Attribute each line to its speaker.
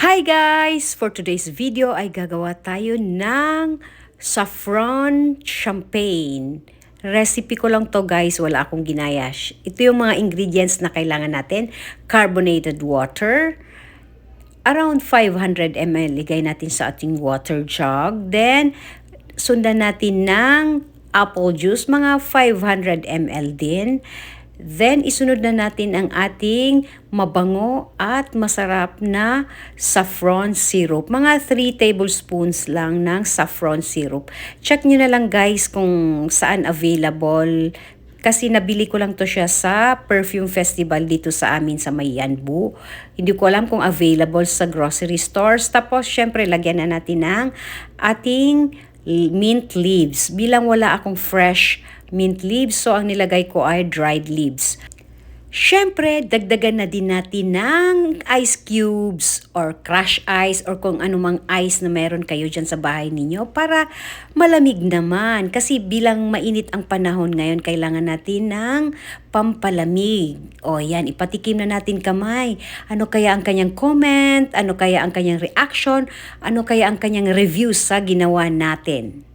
Speaker 1: Hi guys! For today's video ay gagawa tayo ng saffron champagne. Recipe ko lang to guys, wala akong ginaya. Ito yung mga ingredients na kailangan natin. Carbonated water, around 500 ml. Ligay natin sa ating water jug. Then, sundan natin ng apple juice, mga 500 ml din. Then, isunod na natin ang ating mabango at masarap na saffron syrup. Mga 3 tablespoons lang ng saffron syrup. Check nyo na lang guys kung saan available. Kasi nabili ko lang to siya sa perfume festival dito sa amin sa Mayanbu. Hindi ko alam kung available sa grocery stores. Tapos, syempre, lagyan na natin ng ating mint leaves. Bilang wala akong fresh mint leaves, so ang nilagay ko ay dried leaves. Siyempre, dagdagan na din natin ng ice cubes or crush ice or kung anumang ice na meron kayo dyan sa bahay ninyo para malamig naman. Kasi bilang mainit ang panahon ngayon, kailangan natin ng pampalamig. O yan, ipatikim na natin kamay. Ano kaya ang kanyang comment? Ano kaya ang kanyang reaction? Ano kaya ang kanyang reviews sa ginawa natin?